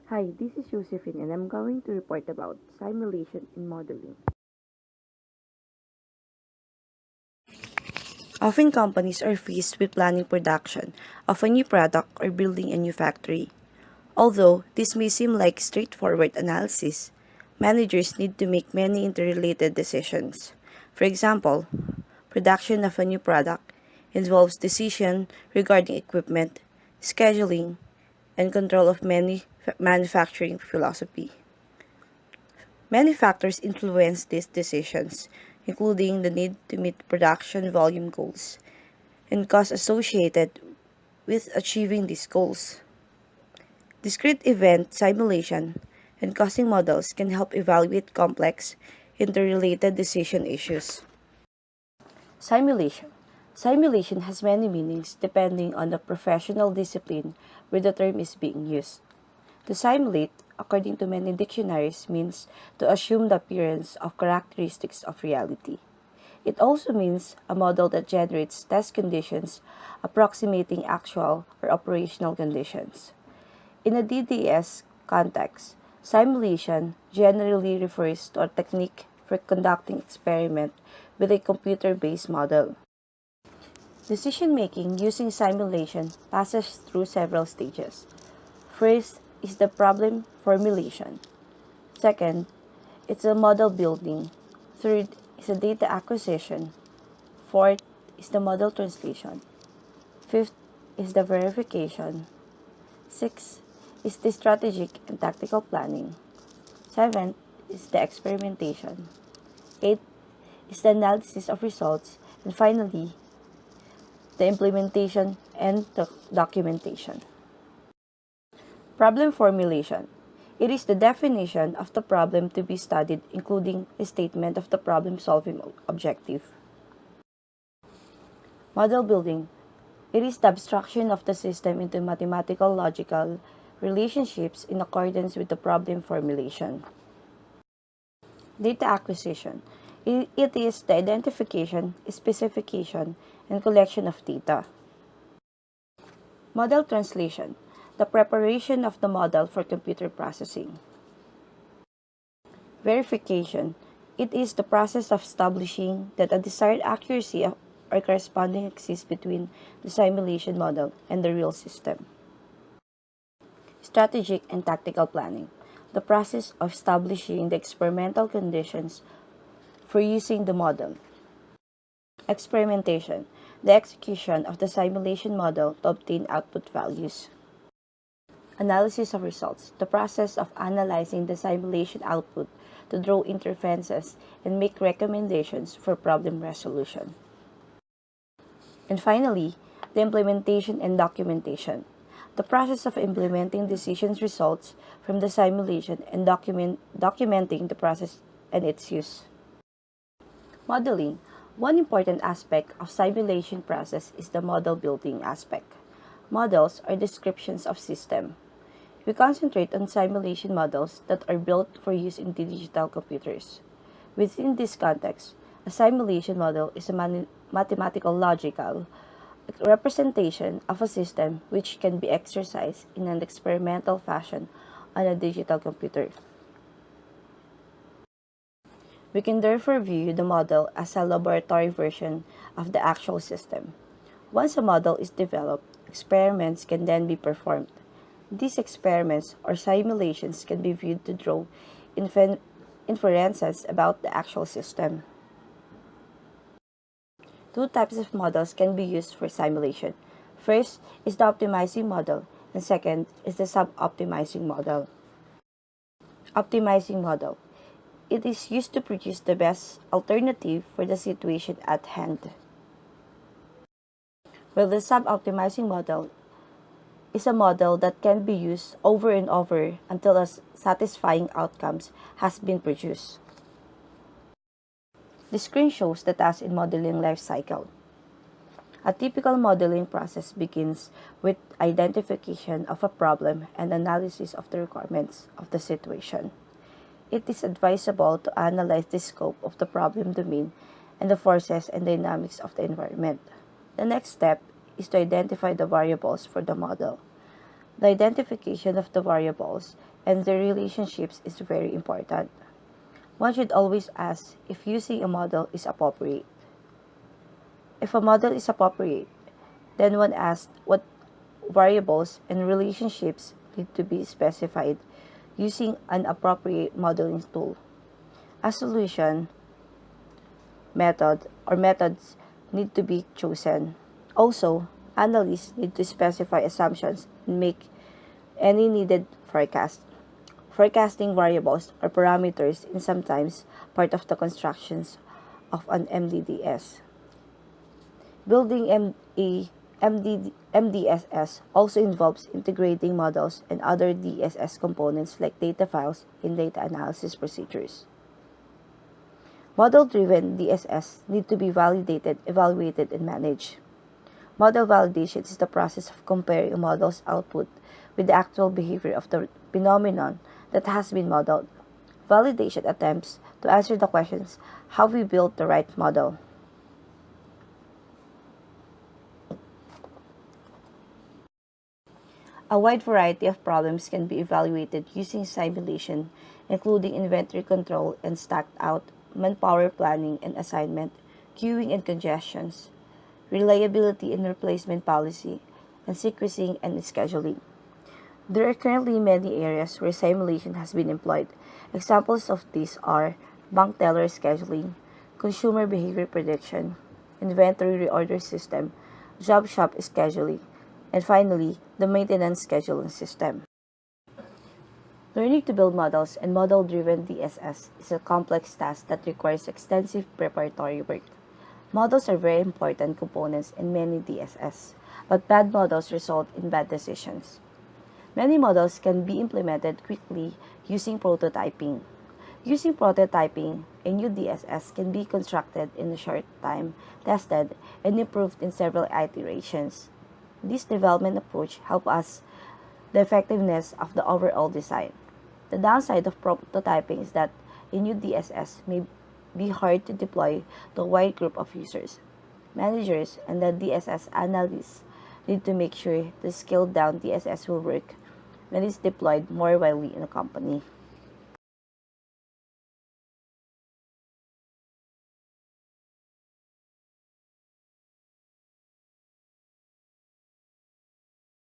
Hi, this is Josephine and I'm going to report about simulation in modeling. Often companies are faced with planning production of a new product or building a new factory. Although this may seem like straightforward analysis, managers need to make many interrelated decisions. For example, production of a new product involves decision regarding equipment, scheduling, and control of many manufacturing philosophy. Many factors influence these decisions, including the need to meet production volume goals and costs associated with achieving these goals. Discrete event simulation and costing models can help evaluate complex, interrelated decision issues. Simulation. Simulation has many meanings depending on the professional discipline where the term is being used. To simulate, according to many dictionaries, means to assume the appearance of characteristics of reality. It also means a model that generates test conditions approximating actual or operational conditions. In a DDS context, simulation generally refers to a technique for conducting experiment with a computer-based model. Decision-making using simulation passes through several stages. First is the problem formulation. Second, it's the model building. Third is the data acquisition. Fourth is the model translation. Fifth is the verification. Sixth is the strategic and tactical planning. Seventh is the experimentation. Eighth is the analysis of results. And finally, the implementation and the documentation. Problem formulation. It is the definition of the problem to be studied, including a statement of the problem-solving objective. Model building. It is the abstraction of the system into mathematical logical relationships in accordance with the problem formulation. Data acquisition. It is the identification, specification, and collection of data. Model translation. The preparation of the model for computer processing. Verification. It is the process of establishing that a desired accuracy or corresponding exists between the simulation model and the real system. Strategic and tactical planning. The process of establishing the experimental conditions for using the model. Experimentation. The execution of the simulation model to obtain output values. Analysis of results. The process of analyzing the simulation output to draw inferences and make recommendations for problem resolution. And finally, the implementation and documentation. The process of implementing decisions results from the simulation and documenting the process and its use. Modeling. One important aspect of simulation process is the model building aspect. Models are descriptions of system. We concentrate on simulation models that are built for use in digital computers. Within this context, a simulation model is a mathematical logical representation of a system which can be exercised in an experimental fashion on a digital computer. We can therefore view the model as a laboratory version of the actual system. Once a model is developed, experiments can then be performed. These experiments or simulations can be viewed to draw inferences about the actual system. Two types of models can be used for simulation. First is the optimizing model, and second is the sub-optimizing model. Optimizing model. It is used to produce the best alternative for the situation at hand. While the sub-optimizing model is a model that can be used over and over until a satisfying outcomes has been produced. The screen shows the task in modeling life cycle. A typical modeling process begins with identification of a problem and analysis of the requirements of the situation. It is advisable to analyze the scope of the problem domain and the forces and dynamics of the environment. The next step is to identify the variables for the model. The identification of the variables and their relationships is very important. One should always ask if using a model is appropriate. If a model is appropriate, then one asks what variables and relationships need to be specified using an appropriate modeling tool. A solution method or methods need to be chosen. Also, analysts need to specify assumptions and make any needed forecast. Forecasting variables or parameters is sometimes part of the constructions of an MDDS. Building MDSS also involves integrating models and other DSS components like data files in data analysis procedures. Model-driven DSS need to be validated, evaluated, and managed. Model validation is the process of comparing a model's output with the actual behavior of the phenomenon that has been modeled. Validation attempts to answer the questions, have we built the right model? A wide variety of problems can be evaluated using simulation, including inventory control and stacked out, manpower planning and assignment, queuing and congestions, reliability and replacement policy, and sequencing and scheduling. There are currently many areas where simulation has been employed. Examples of these are bank teller scheduling, consumer behavior prediction, inventory reorder system, job shop scheduling, and finally, the maintenance scheduling system. Learning to build models and model-driven DSS is a complex task that requires extensive preparatory work. Models are very important components in many DSS, but bad models result in bad decisions. Many models can be implemented quickly using prototyping. Using prototyping, a new DSS can be constructed in a short time, tested, and improved in several iterations. This development approach helps us the effectiveness of the overall design. The downside of prototyping is that a new DSS may be hard to deploy to a wide group of users. Managers and the DSS analysts need to make sure the scaled down DSS will work when it's deployed more widely in a company.